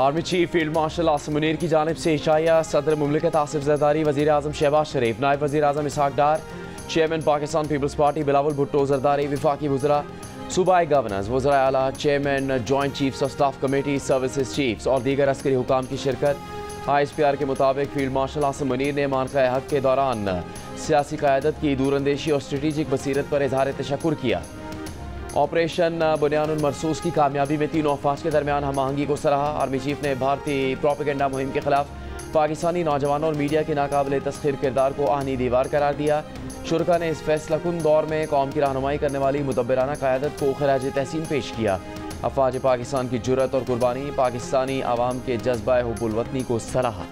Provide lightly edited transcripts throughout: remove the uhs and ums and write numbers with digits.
Army chief field marshal Asim Munir की जानिब से इशाया, सदर मुमलिकत आसिफ जरदारी, वज़ीर आज़म शहबाज शरीफ, नायब वज़ीर आज़म इसहाक डार, चेयरमैन पाकिस्तान पीपल्स पार्टी बिलावल भुट्टो जरदारी, विफाकी वज़रा, सूबाई गवर्नर्स, वज़राए आला, chairman joint chiefs of staff committee, services chiefs और दीगर अस्करी हुकाम की शिरकत। ISPR के मुताबिक फील्ड मार्शल आसिम मुनीर ने मानक़ा हक के दौरान सियासी क़यादत की दूरअंदेशी और स्ट्रेटेजिक बसीरत पर इज़हार तशक्कुर किया। ऑपरेशन बुनियानुल मरसूस की कामयाबी में तीनों अफवाज के दरमियान हम आहंगी को सराहा। आर्मी चीफ ने भारतीय प्रोपेगेंडा मुहिम के खिलाफ पाकिस्तानी नौजवानों और मीडिया के नाकाबिल तस्खीर किरदार को आहनी दीवार करार दिया। शुरका ने इस फैसला कुन दौर में कौम की रहनुमाई करने वाली मुदब्बिराना क़यादत को खराज तहसीन पेश किया। अफवाज पाकिस्तान की जुर्रत और कुर्बानी, पाकिस्तानी आवाम के जज्बा हुब्बुल वतनी को सराहा।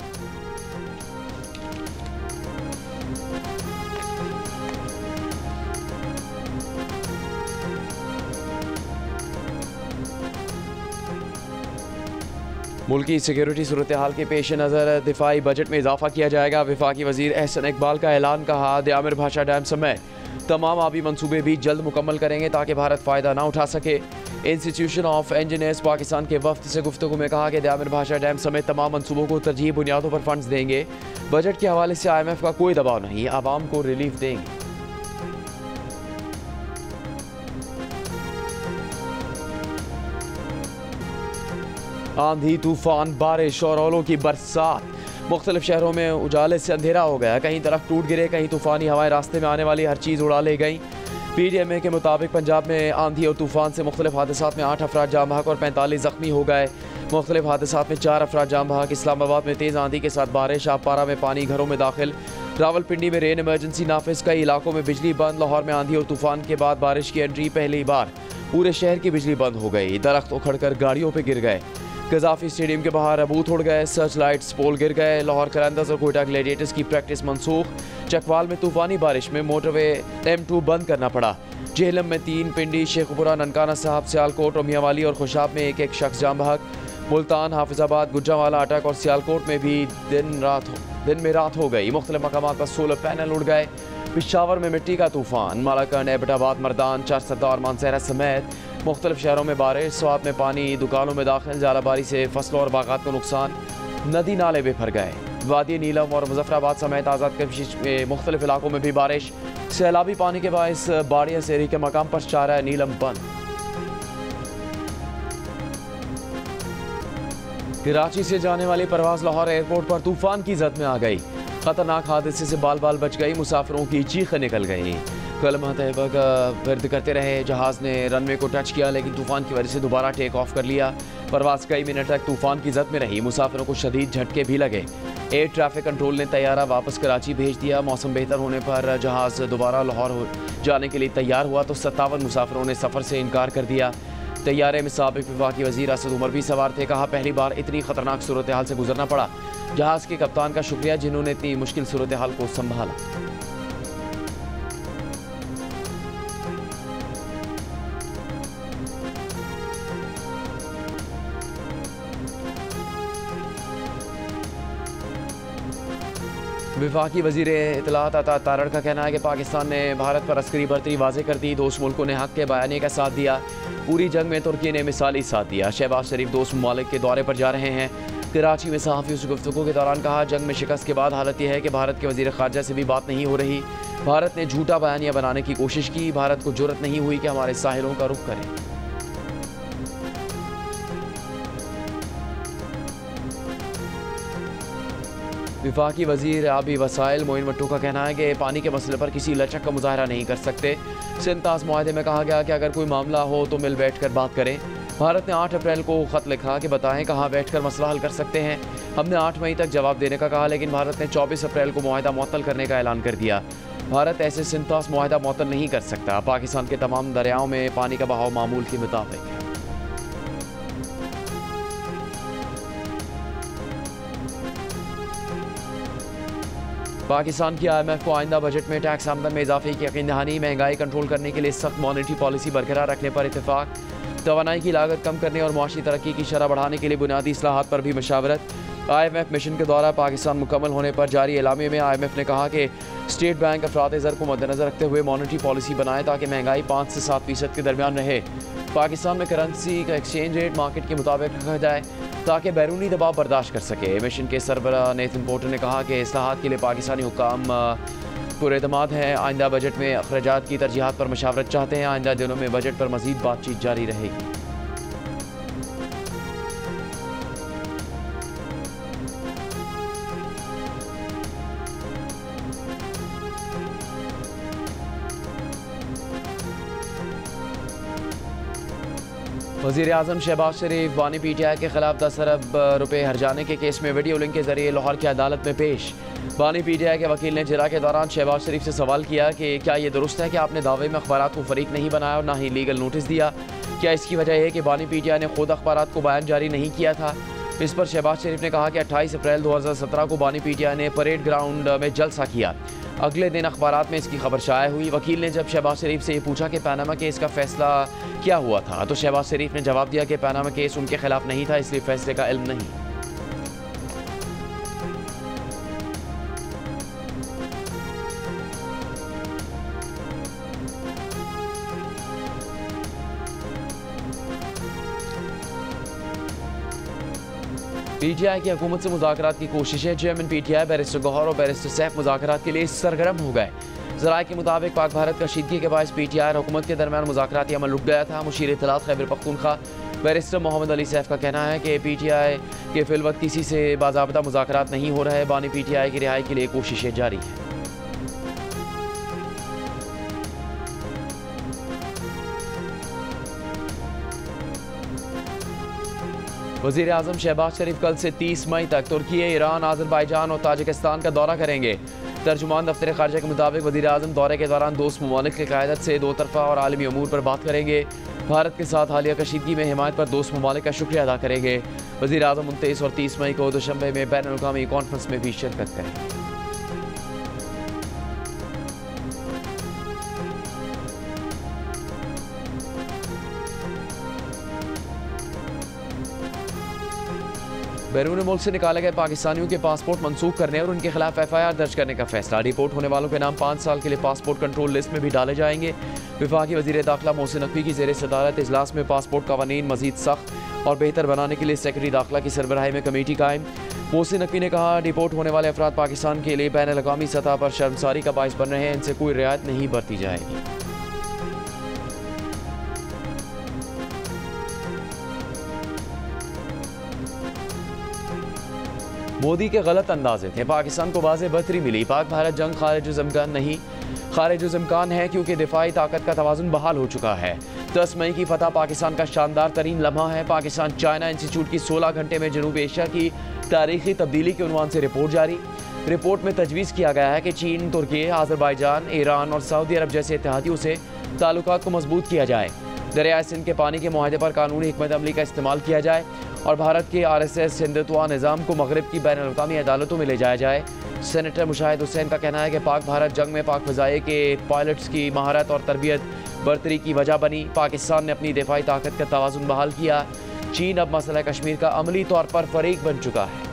मुल्की सिक्योरिटी सूरत हाल के पेश नज़र दिफाई बजट में इजाफा किया जाएगा। वफाकी वज़ीर एहसन इकबाल का ऐलान। कहा, दयामिर भाषा डैम समेत तमाम आबी मनसूबे भी जल्द मुकम्मल करेंगे ताकि भारत फ़ायदा ना उठा सके। इंस्टीट्यूशन ऑफ इंजीनियर्स पाकिस्तान के वफ्द से गुफ्तगू में कहा कि दयामिर भाषा डैम समेत तमाम मनसूबों को तरजीही बुनियादों पर फंड्स देंगे। बजट के हवाले से IMF का कोई दबाव नहीं, आवाम को रिलीफ देंगे। आंधी, तूफान, बारिश और ओलों की बरसात। मुख्तलिफ शहरों में उजाले से अंधेरा हो गया। कहीं दरख्त टूट गिरे, कहीं तूफानी हवाएं रास्ते में आने वाली हर चीज़ उड़ा ले गई। PDMA के मुताबिक पंजाब में आंधी और तूफान से मुख्तलिफ हादसात में 8 अफराद जाँ बहक और 45 जख्मी हो गए। मुख्तलिफ हादसात में 4 अफराद जाँ बहक। इस्लामाबाद में तेज़ आंधी के साथ बारिश, आबपारा में पानी घरों में दाखिल। रावलपिंडी में रेन इमरजेंसी नाफिज, कई इलाकों में बिजली बंद। लाहौर में आंधी और तूफान के बाद बारिश की एंट्री, पहली बार पूरे शहर की बिजली बंद हो गई। दरख्त उखड़कर गाड़ियों पर गिर गए। गजाफी स्टेडियम के बाहर अबूत उड़ गए। सर्च लाइट्स पोल गिर गए। लाहौर करंदज और कोयटा ग्लैडिएटर्स की प्रैक्टिस मनसूख। चकवाल में तूफानी बारिश में मोटरवे M2 बंद करना पड़ा। जेहलम में 3, पिंडी, शेखपुरा, ननकाना साहब, सियालकोट और मियांवाली और खुशाब में एक शख्स जाँ बहक। मुल्तान, हाफिजाबाद, गुजरांवाला, अटक और सियालकोट में भी दिन में रात हो गई। मुख्तलिफ मकामात पर सोलर पैनल उड़ गए। पिशावर में मिट्टी का तूफान। मालाकंड, एबटाबाद, मर्दान, चारसद्दा और मानसहरा समेत मुख्तलिफ शहरों में बारिश। स्वात में पानी, दुकानों में दाखिल। जालाबारी से फसलों और बागात को नुकसान। नदी नाले बेभर गए। वादी नीलम और मुजफ्फराबाद समेत आज़ाद कशीश में मुख्तलिफ इलाकों में भी बारिश। सैलाबी पानी के बायस बाड़िया सेरी के मकाम पर चारा है नीलम बंद। कराची से जाने वाली परवाज लाहौर एयरपोर्ट पर तूफान की जद में आ गई। खतरनाक हादसे से बाल बाल बच गई। मुसाफिरों की चीखें निकल गई। कलमा तैयबा का वर्द करते रहे। जहाज़ ने रनवे को टच किया लेकिन तूफान की वजह से दोबारा टेक ऑफ कर लिया। परवाज कई मिनट तक तूफान की जद में रही। मुसाफिरों को शदीद झटके भी लगे। एयर ट्रैफिक कंट्रोल ने तैयारा वापस कराची भेज दिया। मौसम बेहतर होने पर जहाज़ दोबारा लाहौर जाने के लिए तैयार हुआ तो 57 मुसाफिरों ने सफ़र से इनकार कर दिया। तैयारे में साबिक विफाकी वज़ीर असद उमर भी सवार थे। कहा, पहली बार इतनी ख़तरनाक सूरत हाल से गुजरना पड़ा। जहाज़ के कप्तान का शुक्रिया जिन्होंने इतनी मुश्किल सूरत हाल को संभाला। विफाकी वज़ीर इत्तलात अता तारड़ का कहना है कि पाकिस्तान ने भारत पर अस्करी बर्तरी वाज़े कर दी। दोस्त मुल्कों ने हक़ के बयाने का साथ दिया। पूरी जंग में तुर्की ने मिसाली साथ दिया। शहबाज शरीफ दोस्त ममालिक के दौरे पर जा रहे हैं। कराची में सहाफ़ियों से गुफ्तगू के दौरान कहा, जंग में शिकस्त के बाद हालत यह है कि भारत के वज़ीर ख़ारजा से भी बात नहीं हो रही। भारत ने झूठा बयानिया बनाने की कोशिश की। भारत को जुर्रत नहीं हुई कि हमारे साहिलों का रुख करें। विफाकी वज़ीर आबी वसाइल मोइन मट्टू का कहना है कि पानी के मसले पर किसी लचक का मुजाहरा नहीं कर सकते। सिंतास मुआहदे में कहा गया कि अगर कोई मामला हो तो मिल बैठ कर बात करें। भारत ने 8 अप्रैल को ख़त लिखा कि बताएं कहाँ बैठ कर मसला हल कर सकते हैं। हमने 8 मई तक जवाब देने का कहा लेकिन भारत ने 24 अप्रैल को मुआहदा मुअत्तल करने का ऐलान कर दिया। भारत ऐसे सिंतास मुआहदा मुअत्तल नहीं कर सकता। पाकिस्तान के तमाम दरियाओं में पानी का बहाव मामूल के मुताबिक है। पाकिस्तान की IMF को आइंदा बजट में टैक्स आमदन में इजाफे की यकीन दहानी। महंगाई कंट्रोल करने के लिए सख्त मॉनेटरी पॉलिसी बरकरार रखने पर इत्तेफाक। तवानाई की लागत कम करने और मुआशी तरक्की की शरह बढ़ाने के लिए बुनियादी इस्लाहात पर भी मशावरत। IMF मिशन के दौरा पाकिस्तान मुकम्मल होने पर जारी एलामे में IMF ने कहा कि स्टेट बैंक अफराद ज़र को मद्देनजर रखते हुए मॉनेटरी पॉलिसी बनाए ताकि महंगाई 5 से 7% के दरमियान रहे। पाकिस्तान में करेंसी का एक्सचेंज रेट मार्केट के मुताबिक रखा जाए ताकि बैरूनी दबाव बर्दाश्त कर सके। मिशन के सरबराह नेथन पोर्टर ने कहा कि इस्लाहात के लिए पाकिस्तानी हुक्काम पुरएतमाद हैं। आइंदा बजट में अखराजात की तरजीहात पर मशावरत चाहते हैं। आइंदा दिनों में बजट पर मजीद बातचीत जारी रहेगी। वज़ीर आज़म शहबाज शरीफ बानी PTI के खिलाफ 10 अरब रुपए हर्जाने के केस में वीडियो लिंक के जरिए लाहौर की अदालत में पेश। बानी PTI के वकील ने जिरा के दौरान शहबाज शरीफ से सवाल किया कि क्या ये दुरुस्त है कि आपने दावे में अखबारात को फरीक नहीं बनाया और ना ही लीगल नोटिस दिया। क्या इसकी वजह है कि बानी PTI ने खुद अखबारात को बयान जारी नहीं किया था। इस पर शहबाज शरीफ ने कहा कि 28 अप्रैल 2017 को बानी PTI ने परेड ग्राउंड में जलसा किया। अगले दिन अखबारात में इसकी खबर शाया हुई। वकील ने जब शहबाज शरीफ से ये पूछा कि पनामा केस का फैसला क्या हुआ था, तो शहबाज शरीफ ने जवाब दिया कि पनामा केस उनके खिलाफ नहीं था, इसलिए फैसले का इल्म नहीं। PTI की हुकूमत से मुज़ाकरात की कोशिशें। चेयरमैन PTI बैरिस्टर गौहर और बैरिस्टर सैफ मुज़ाकरात के लिए सरगर्म हो गए। ज़राए के मुताबिक पाक भारत कशीदगी के बायस PTI और हुकूमत के दरमियान मुज़ाकराती अमल रुक गया था। मुशीर इत्तलात खैबर पख्तूनख्वा बैरिस्टर मोहम्मद अली सैफ का कहना है कि PTI के फिलवक्त किसी से बाज़ाब्ता मुज़ाकरात नहीं हो रहे। बानी PTI की रिहाई के लिए कोशिशें जारी हैं। वज़ीर आज़म शहबाज शरीफ कल से 30 मई तक तुर्की, ईरान, आज़रबाईजान और ताजिकिस्तान का दौरा करेंगे। तर्जुमान दफ्तर ख़ारजा के मुताबिक वज़ीर आज़म दौरे के दौरान दोस्त ममालिक की क़यादत से दो तरफ़ा और आलमी अमूर पर बात करेंगे। भारत के साथ हालिया कशीदगी में हिमायत पर दोस्त ममालिक का शुक्रिया अदा करेंगे। वज़ीर आज़म 29 और 30 मई को दुशंबे में बैनुल अक़वामी कॉन्फ्रेंस में भी शिरकत करेंगे। बैरून मुल्क से निकाले गए पाकिस्तानियों के पासपोर्ट मनसूख करने और उनके खिलाफ FIR दर्ज करने का फैसला। रिपोर्ट होने वालों के नाम 5 साल के लिए पासपोर्ट कंट्रोल लिस्ट में भी डाले जाएंगे। वफाकी वज़ीर दाखिला मोहसिन नकवी की ज़ेर सदारत इजलास में पासपोर्ट कवानीन मज़ीद सख्त और बेहतर बनाने के लिए सेक्रेटरी दाखिला की सरबराही में कमेटी कायम। मोहसिन नकवी ने कहा, डिपोर्ट होने वाले अफराद पाकिस्तान के लिए बैनुल अक़वामी सतह पर शर्मसारी का बाइस बन रहे हैं। इनसे कोई रियायत नहीं बरती जाएगी। मोदी के गलत अंदाजे थे, पाकिस्तान को वाज़ेह बढ़तरी मिली। पाक भारत जंग खारिज इम्कान नहीं, खारिज इम्कान है क्योंकि दिफाई ताकत का तवाज़ुन बहाल हो चुका है। 10 मई की फतह पाकिस्तान का शानदार तरीन लम्हा है। पाकिस्तान चाइना इंस्टीट्यूट की 16 घंटे में जनूब एशिया की तारीखी तब्दीली के उन्वान से रिपोर्ट जारी। रिपोर्ट में तजवीज़ किया गया है कि चीन, तुर्की, आज़रबाईजान, ईरान और सऊदी अरब जैसे इत्तेहादियों से ताल्लुकात को मजबूत किया जाए। दरियाए सिंध के पानी के मुआहदे पर कानूनी हिकमत अमली का इस्तेमाल किया जाए और भारत के RSS हिंदुत्व निज़ाम को मगरब की बैनुल अक़वामी अदालतों में ले जाया जाए। सेनेटर मुशाहिद हुसैन का कहना है कि पाक भारत जंग में पाक फ़ज़ाए के पायलट्स की महारत और तरबियत बढ़तरी की वजह बनी। पाकिस्तान ने अपनी दिफाई ताकत का तवाज़ुन बहाल किया। चीन अब मसला कश्मीर का अमली तौर पर फ़रीक बन चुका है।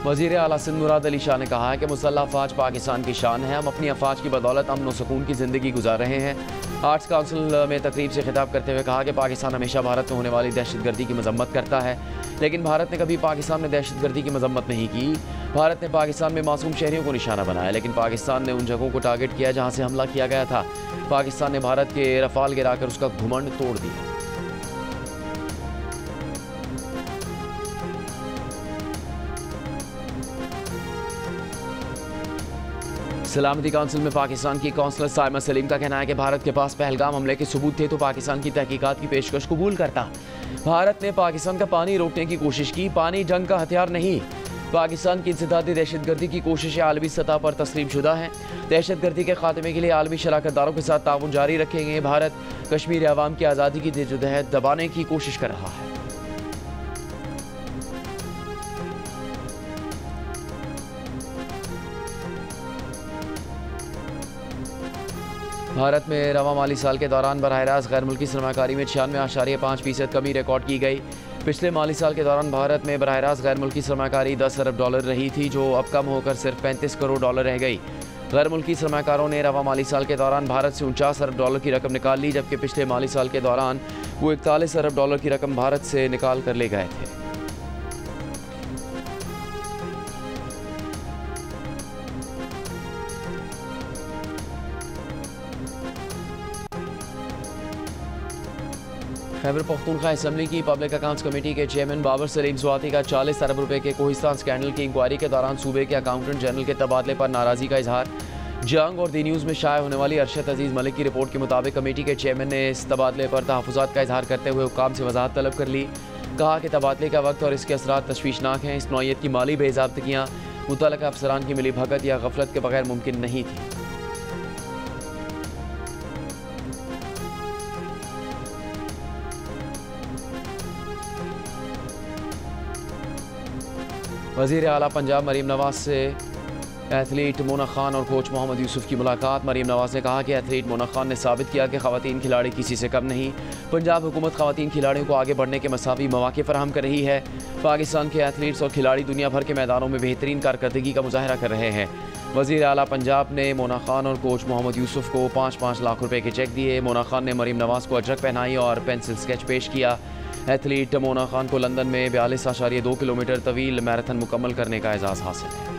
वज़ीर आला सिंध मुराद अली शाह ने कहा है कि मुसल्लह अफ़वाज पाकिस्तान की शान है। हम अपनी अफ़वाज की बदौलत अमन व सुकून की ज़िंदगी गुजार रहे हैं। आर्ट्स काउंसिल में तकरीब से खिताब करते हुए कहा कि पाकिस्तान हमेशा भारत में होने वाली दहशतगर्दी की मजम्मत करता है, लेकिन भारत ने कभी पाकिस्तान में दहशतगर्दी की मजम्मत नहीं की। भारत ने पाकिस्तान में मासूम शहरियों को निशाना बनाया, लेकिन पाकिस्तान ने उन जगहों को टारगेट किया जहाँ से हमला किया गया था। पाकिस्तान ने भारत के रफ़ाल गिराकर उसका घुमंड तोड़ दिया। सलामती काउंसिल में पाकिस्तान की काउंसलर साइमा सलीम का कहना है कि भारत के पास पहलगाम हमले के सबूत थे तो पाकिस्तान की तहकीकात की पेशकश कबूल करता। भारत ने पाकिस्तान का पानी रोकने की कोशिश की, पानी जंग का हथियार नहीं। पाकिस्तान की इंसदादी दहशतगर्दी की कोशिशें आलमी सतह पर तस्लीम शुदा हैं। दहशतगर्दी के खात्मे के लिए आलमी शराकतदारों के साथ ताउन जारी रखेंगे। भारत कश्मीरी अवाम की आज़ादी की जद्दोजहद दबाने की कोशिश कर रहा है। भारत में रवा माली साल के दौरान बराह रास्त गैर मुल्की सरमाकारी में 96.5% कमी रिकॉर्ड की गई। पिछले माली साल के दौरान भारत में बराह रास्त गैर मुल्की सरमाकारी 10 अरब डॉलर रही थी, जो अब कम होकर सिर्फ 35 करोड़ डॉलर रह गई। गैर मुल्की सरमाकारों ने रवा माली साल के दौरान भारत से 49 अरब डॉलर की रकम निकाल ली, जबकि पिछले माली साल के दौरान वो 41 अरब डॉलर की रकम भारत से निकाल कर ले गए थे। खैबर पख्तूनख्वा असम्बली की पब्लिक अकाउंट्स कमेटी के चेयरमैन बाबर सलीम स्वाति का 40 अरब रुपए के कोहिस्तान स्कैंडल की इंक्वायरी के दौरान सूबे के अकाउंटेंट जनरल के तबादले पर नाराजगी का इजहार। जंग और दी न्यूज़ में शाया होने वाली अरशद अजीज़ मलिक की रिपोर्ट के मुताबिक कमेटी के चेयरमैन ने इस तबादले पर तहफ़्फ़ुज़ात का इजहार करते हुए हुक्काम से वजाहत तलब कर ली। कहा कि तबादले का वक्त और इसके असरात तशवीशनाक हैं। इस नौइयत की माली बेज़ाब्तगियाँ मुतल्लिक़ा अफसरान की मिली भगत या गफलत के बगैर मुमकिन नहीं थी। वज़ीर आला पंजाब मरीम नवाज से एथलीट मोना खान और कोच मोहम्मद यूसुफ की मुलाकात। मरीम नवाज ने कहा कि एथलीट मोना खान ने साबित किया कि ख़वातीन खिलाड़ी किसी से कम नहीं। पंजाब हुकूमत ख़वातीन खिलाड़ियों को आगे बढ़ने के मसावी मौक़े फराहम कर रही है। पाकिस्तान के एथलीट्स और खिलाड़ी दुनिया भर के मैदानों में बेहतरीन कारकर्दगी का मुजाहरा कर रहे हैं। वज़ीर आला पंजाब ने मोना खान और कोच मोहम्मद यूसुफ को 5-5 लाख रुपये के चेक दिए। मोना खान ने मरीम नवाज को अजरक पहनाई और पेंसिल स्केच पेश किया। एथलीट मोना खान को लंदन में 42.2 किलोमीटर तवील मैराथन मुकम्मल करने का एजाज़ हासिल है।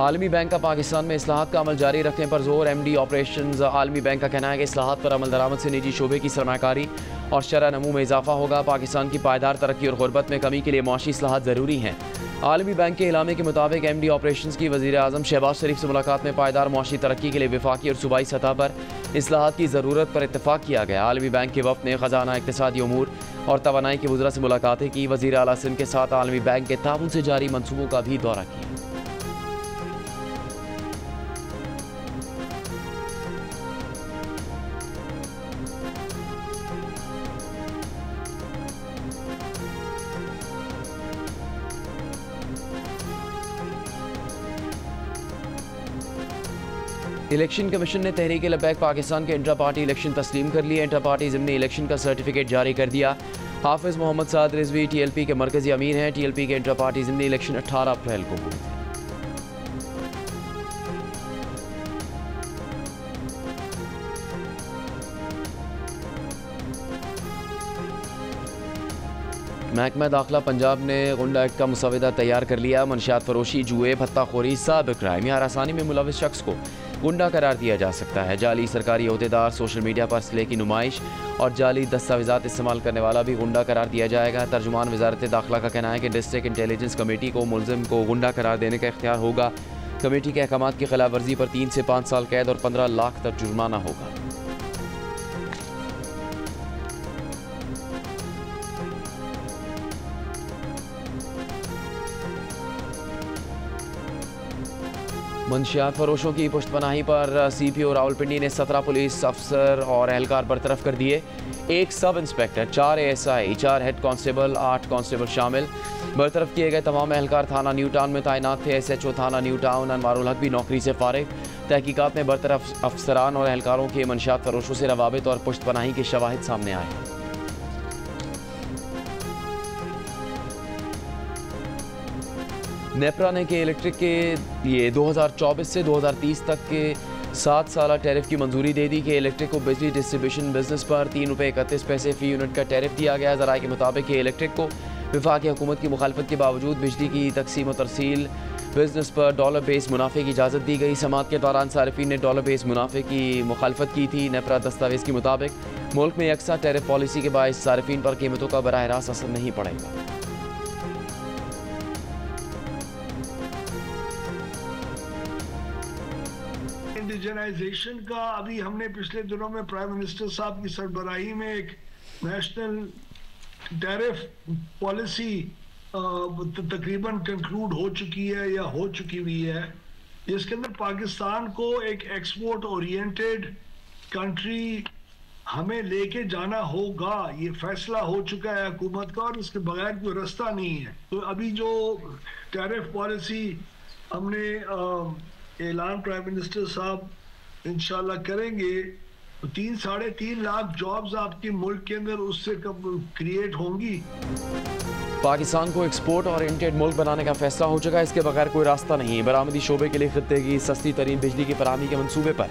आलमी बैंक का पाकिस्तान में इस्लाहात का अमल जारी रखने पर जोर। MD ऑपरेशंस आलमी बैंक का कहना है कि इस्लाहात पर अमल दरामद से निजी शोबे की सरमाकारी और शरह नमू में इजाफा होगा। पाकिस्तान की पायदार तरक्की और गुर्बत में कमी के लिए मुआशी इस्लाहात ज़रूरी हैं। आलमी बैंक के इलामे के मुताबिक MD ऑपरेशंस की वज़ीर आज़म शहबाज शरीफ से मुलाकात में पायदार मुआशी तरक्की के लिए वफाकी और सूबाई सतह पर इस्लाहात की ज़रूरत पर इत्तफाक किया गया। आलमी बैंक के वफ़द ने ख़जाना, इक़्तिसादी उमूर और तवानाई के वज़रा से मुलाकातें की। वज़ीर आला सिंध के साथ आलमी बैंक के ताउन से जारी मनसूबों का भी दौरा किया। इलेक्शन कमीशन ने तहरीक लबैक पाकिस्तान के इंट्रा पार्टी इलेक्शन तस्लीम कर लिए। इंट्रा पार्टी ज़िमनी इलेक्शन का सर्टिफिकेट जारी कर दिया। हाफिज़ मोहम्मद साद रिजवी TLP के मरकज़ी अमीर हैं। TLP के इंट्रा पार्टी ज़िमनी इलेक्शन 18 अप्रैल को हुए थे। महकमा दाखिला पंजाब ने गुंडा एक्ट का मुसवदा तैयार कर लिया। मनशियात फरोशी, जुए, भत्ताखोरी, साइबर क्राइम या हरासानी में मुलविस शख्स को गुंडा करार दिया जा सकता है। जाली सरकारी अहदेदार, सोशल मीडिया पर असले की नुमाइश और जाली दस्तावेजात इस्तेमाल करने वाला भी गुंडा करार दिया जाएगा। तर्जुमान वजारत दाखिला का कहना है कि डिस्ट्रिक्ट इंटेलिजेंस कमेटी को मुलजिम को गुंडा करार देने का इख्तियार होगा। कमेटी के अहकामात की खिलाफ वर्जी पर 3 से 5 साल कैद और 15 लाख तक जुर्माना होगा। मंशियात फरोशों की पुश्तपनाही पर CPO रावलपिंडी ने 17 पुलिस अफसर और एहलकार बरतरफ कर दिए। 1 sub inspector, 4 ASI, 4 head constable, 8 constable शामिल। बरतरफ किए गए तमाम एहलकार थाना न्यू टाउन में तैनात थे। SHO थाना न्यू टाउन अनवारुल हक भी नौकरी से फारिग। तहकीकात में बरतरफ अफसरान और एहलकारों के मंशियात फरोशों से रवाबित और पुश्तपनाही के शवाहिद सामने आए हैं। नेपरा ने के इलेक्ट्रिक के लिए 2024 से 2030 तक के 7 साला टैरिफ की मंजूरी दे दी कि इलेक्ट्रिक को बिजली डिस्ट्रीब्यूशन बिजनेस पर 3 रुपये 31 पैसे फ़ी यूनिट का टैरिफ दिया गया। ज़राए के मुताबिक कि इलेक्ट्रिक को वफाकी हुकूमत की मुखालफत के बावजूद बिजली की तकसीम और तरसील बिजनेस पर डॉलर बेस मुनाफे की इजाज़त दी गई। समात के दौरान सारिफीन ने डॉलर बेस मुनाफे की मुखालफत की थी। नेपरा दस्तावेज़ के मुताबिक मुल्क में यकसा टैरिफ पॉलिसी के बायस सारिफीन पर कीमतों का बराह रास्त असर नहीं पड़ेगा। इंडिजनाइजेशन का अभी हमने पिछले दिनों में प्राइम मिनिस्टर साहब की सरबराही में एक नेशनल टैरिफ पॉलिसी तकरीबन कंक्लूड हो चुकी है या हो चुकी हुई है, जिसके अंदर पाकिस्तान को एक एक्सपोर्ट ओरिएंटेड कंट्री हमें लेके जाना होगा। ये फैसला हो चुका है हुकूमत का और इसके बगैर कोई रास्ता नहीं है। तो अभी जो टैरिफ पॉलिसी हमने ऐलान प्राइम मिनिस्टर साहब इंशाल्लाह करेंगे, तो 3-3.5 लाख जॉब्स आपके मुल्क के अंदर उससे कब क्रिएट होंगी। पाकिस्तान को एक्सपोर्ट ओरिएंटेड मुल्क बनाने का फैसला हो चुका है, इसके बगैर कोई रास्ता नहीं। बरामदी शोबे के लिए खित्ते की सस्ती तरीन बिजली की फराहमी के मनसूबे पर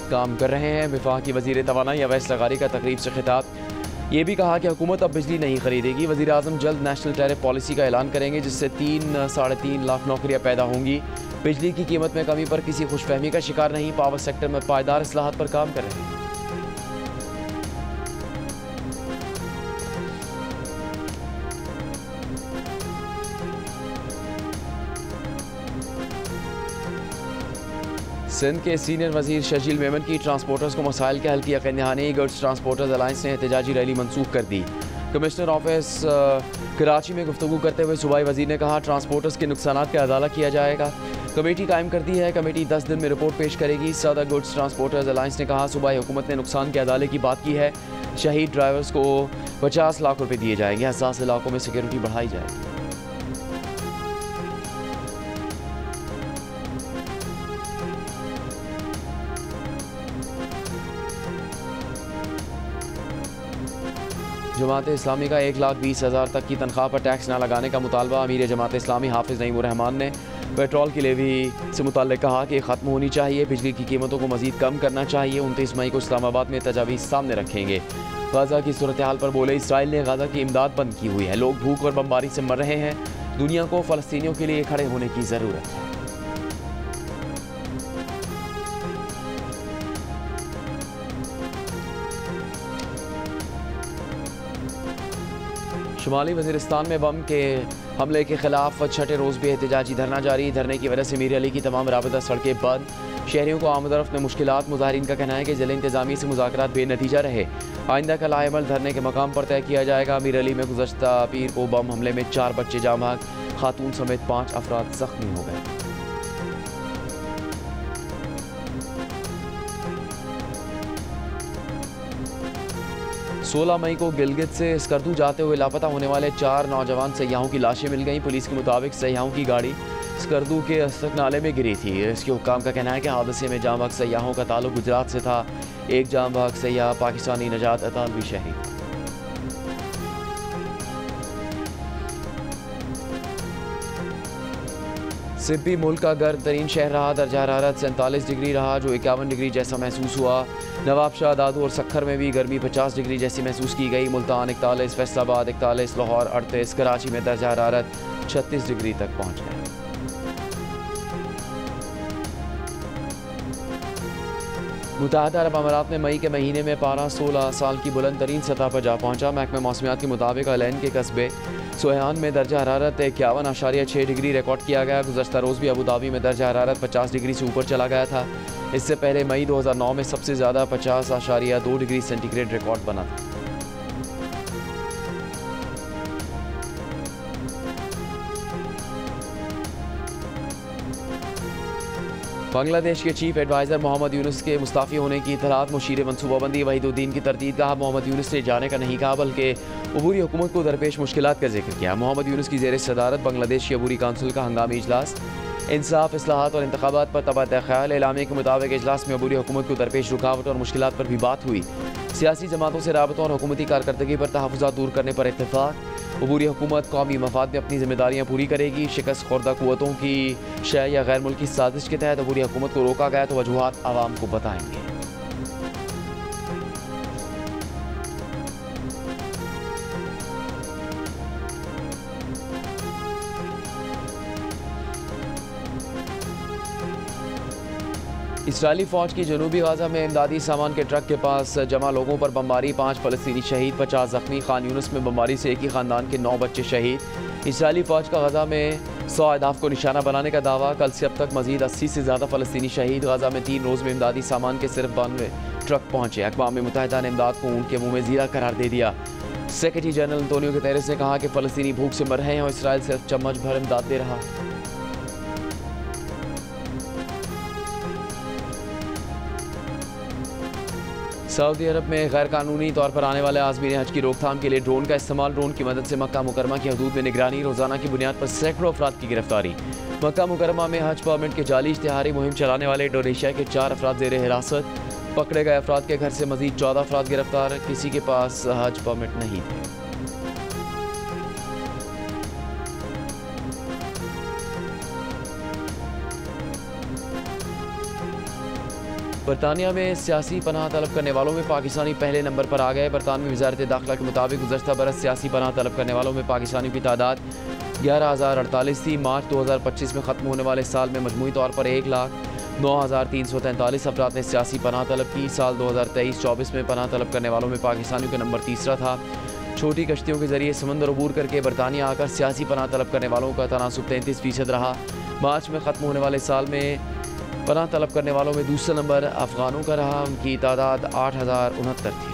काम कर रहे हैं। वफाकी वज़ीर तवानाई अवैस लगारी का तकरीब से खिताब, ये भी कहा कि हुकूमत अब बिजली नहीं खरीदेगी। वज़ीर आज़म जल्द नेशनल टैरिफ पॉलिसी का ऐलान करेंगे जिससे 3-3.5 लाख नौकरियाँ पैदा होंगी। बिजली की कीमत में कमी पर किसी खुशफहमी का शिकार नहीं, पावर सेक्टर में पायदार इस्लाहात पर काम कर रहे हैं। सिंध के सीनियर वजीर शजील मेमन की ट्रांसपोर्टर्स को मसाइल के हल की यकीन दहानी। गुड्स ट्रांसपोर्टर्स अलायंस ने एहतजाजी रैली मनसूख कर दी। कमिश्नर ऑफिस कराची में गुफ्तगू करते हुए सूबाई वजीर ने कहा ट्रांसपोर्टर्स के नुकसानात का अदाला किया जाएगा। कमेटी कायम कर दी है, कमेटी 10 दिन में रिपोर्ट पेश करेगी। सदर गुड्स ट्रांसपोर्टर्स अलायंस ने कहा सूबाई हुकूमत ने नुकसान के अदाले की बात की है। शहीद ड्राइवर्स को 50 लाख रुपये दिए जाएंगे। हसास इलाकों में सिक्योरिटी बढ़ाई जाएगी। जमात इस्लामी का 1,20,000 तक की तनख्वाह पर टैक्स न लगाने का मुतालबा। अमीर जमात इस्लामी हाफिज़ नईमुर रहमान ने पेट्रोल की लेवी से मुताल्लिक़ कहा कि ख़त्म होनी चाहिए, बिजली की कीमतों को मज़ीद कम करना चाहिए। 29 मई को इस्लामाबाद में तजावीज़ सामने रखेंगे। गाज़ा की सूरत हाल पर बोले इसराइल ने गाज़ा की इमदाद बंद की हुई है, लोग भूख और बमबारी से मर रहे हैं। दुनिया को फ़लस्तीनियों के लिए खड़े होने की ज़रूरत है। शुमाली वज़ीरिस्तान में बम के हमले के खिलाफ छठे रोज़ भी एहतजाजी धरना जारी। धरने की वजह से मीर अली की तमाम राबिता सड़कें बंद। शहरियों को आमदरफ्त में मुश्किलात। मुजाहिरीन का कहना है कि ज़िले इंतज़ामी से मुज़ाकरात बेनतीजा रहे। आइंदा का लाएमल धरने के मकाम पर तय किया जाएगा। मीर अली में गुज़श्ता पीर को बम हमले में 4 बच्चे जाँ बहक, खातून समेत 5 अफराद ज़ख्मी हो गए। सोलह मई को गिलगित से स्कर्दू जाते हुए लापता होने वाले 4 नौजवान सयाहों की लाशें मिल गईं। पुलिस के मुताबिक सयाहों की गाड़ी स्कर्दू के अस्तक नाले में गिरी थी। इसके हुक्काम का कहना है कि हादसे में जाँ बहक सयाहों का ताल्लुक गुजरात से था। एक जाँ बहक सयाह पाकिस्तानी नजात अतालवी शहीद। सिब्बी मुल्क का गर्म तरीन शहर रहा। दर्जा हरारत 47 डिग्री रहा, जो 51 डिग्री जैसा महसूस हुआ। नवाबशाह, दादू और सक्खर में भी गर्मी 50 डिग्री जैसी महसूस की गई। मुल्तान 41, फैसलाबाद 41, लाहौर 38, कराची में दर्जा हरारत 36 डिग्री तक पहुँच गए। मुत्तहदा अरब अमारात में मई के महीने में पारा 16 साल की बुलंद तरीन सतह पर जा पहुँचा। महकमे मौसमियात के मुताबिक अलैन के कस्बे सोहान में दर्जा हरारत 51.6 डिग्री रिकॉर्ड किया गया। गुज़श्ता रोज़ भी अबू धाबी में दर्जा हरारत 50 डिग्री से ऊपर चला गया था। इससे पहले मई 2009 में सबसे ज़्यादा 50.2 डिग्री सेंटीग्रेड रिकॉर्ड बना था। बांग्लादेश के चीफ एडवाइज़र मोहम्मद यूनुस के मुस्ताफ़ी होने की इत्तलात। मुशीर मनसूबाबंदी वहीदुद्दीन की तरदीद। कहा मोहम्मद यूनुस ने जाने का नहीं कहा, बल्कि अबूरी हुकूमत को दरपेश मुश्किलात का जिक्र किया। मोहम्मद यूनुस की ज़ेर सदारत बांग्लादेश की अबूरी काउंसिल का हंगामी इजलास। इंसाफ, इस्लाहात और इंतखाबात पर तबादला ख्याल। एलामे के मुताबिक इजलास में अबूरी हुकूमत को दरपेश रुकावट और मुश्किलात पर भी बात हुई। सियासी जमातों से राबतों और हुकूमती कारकर्दगी पर तहफ़्फ़ुज़ात दूर करने पर इत्तेफाक। अबूरी हुकूमत कौमी मफाद में अपनी जिम्मेदारियाँ पूरी करेगी। शिकस्त खुर्दा क़ुव्वतों की शय या गैर मुल्की साजिश के तहत अबूरी हुकूमत को रोका गया तो वजूहात आवाम को बताएंगे। इसराइली फ़ौज की जनूबी गाज़ा में इमदादी सामान के ट्रक के पास जमा लोगों पर बमबारी। 5 फ़लस्तीनी शहीद, 50 ज़ख्मी। खान यूनुस में बमबारी से एक ही ख़ानदान के 9 बच्चे शहीद। इसराइली फ़ौज का गाज़ा में 100 अहदाफ को निशाना बनाने का दावा। कल से अब तक मज़ीद 80 से ज़्यादा फ़लस्तीनी शहीद। गाज़ा में 3 रोज़ में इमदादी सामान के सिर्फ 92 ट्रक पहुँचे। अक़वाम मुत्तहिदा ने इमदाद को ऊँट के मुँह में ज़ीरा करार दे दिया। सेक्रेटरी जनरल अंतोनियो गुतेरेस ने कहा कि फ़लस्तीनी भूख से मर रहे हैं और इसराइल सिर्फ चम्मच भर इमदाद दे रहा है। सऊदी अरब में गैर कानूनी तौर पर आने वाले आज़मीन हज की रोकथाम के लिए ड्रोन का इस्तेमाल। ड्रोन की मदद से मक्का मुकरमा की हदूद में निगरानी। रोजाना की बुनियाद पर सैकड़ों अफराद की गिरफ्तारी। मक्का मुकरमा में हज परमिट के जाली इश्तिहारी मुहिम चलाने वाले इंडोनेशिया के 4 अफराद ज़ेर हिरासत। पकड़े गए अफराद के घर से मजीद 14 अफराद गिरफ्तार। किसी के पास हज परमिट नहीं थे। बरतानिया में सियासी पनाह तलब करने वालों में पाकिस्तानी पहले नंबर पर आ गए। बरतानवी वजारत दाखिला के मुताबिक गुज़श्ता बरस सियासी पनाह तलब करने वालों में पाकिस्तानियों की तादाद 11,048 थी। मार्च 2025 में ख़त्म होने वाले साल में मजमूई तौर पर 1,09,343 अफराद ने सियासी पनाह तलब की। साल 2023-24 में पनाह तलब करने वालों में पाकिस्तानियों का नंबर तीसरा था। छोटी कश्तियों के जरिए समंदर अबूर करके बरतानिया आकर सियासी पनाह तलब करने वालों का तनासुब 33% रहा। मार्च में ख़त्म होने वाले साल में पनाह तलब करने वालों में दूसरा नंबर अफगानों का रहा। उनकी तादाद 8,069 थी।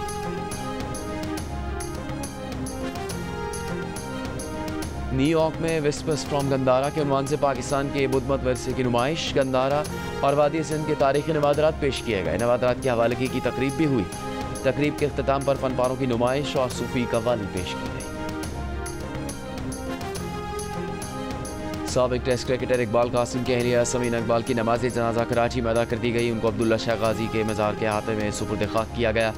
न्यूयॉर्क में विस्पर्स फ्रॉम गंदारा के उन्वान से पाकिस्तान के बुद्धमत वर्षे की नुमाइश। गंदारा और वादी सिंध के तारीखी नवादरात पेश किए गए। नवादरात के हवाले की तकरीब भी हुई। तकरीब के अख्ताम पर फनपारों की नुमाइश और सूफी कव्वाली पेश की गई। साबिक टेस्ट क्रिकेटर इकबाल कासिम की अहलिया समीन इकबाल की नमाज जनाजा कराची में अदा कर दी गई। उनको अब्दुल्ला शाह गाजी के मज़ार के अहाते में सुपुर्द खाक किया गया।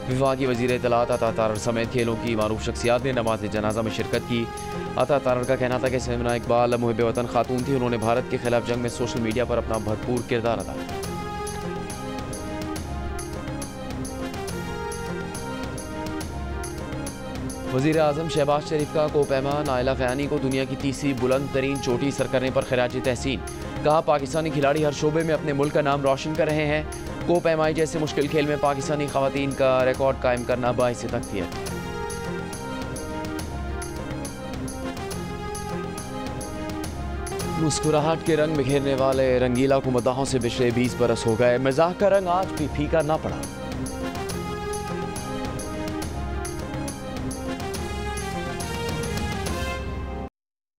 विफाकी वज़ीर इत्तलात अता तारड़ समेत खेलों की मारूफ शख्सियात ने नमाज जनाजा में शिरकत की। अता तारड़ का कहना था कि समीना इकबाल मुहिब वतन खातून थी। उन्होंने भारत के खिलाफ जंग में सोशल मीडिया पर अपना भरपूर किरदार अदा किया। वज़ीर आज़म शहबाज शरीफ का कोपैमा नाइला फ़यानी को दुनिया की तीसरी बुलंद तरीन चोटी सर करने पर खिराज तहसीन। कहा, पाकिस्तानी खिलाड़ी हर शोबे में अपने मुल्क का नाम रोशन कर रहे हैं। कोपैमाई जैसे मुश्किल खेल में पाकिस्तानी ख़वातीन का रिकॉर्ड कायम करना बाइस तकदीर है। मुस्कुराहट के रंग बिखेरने वाले रंगीला को मदाहों से पिछले 20 बरस हो गए। मज़ाक का रंग आज भी फीका ना पड़ा।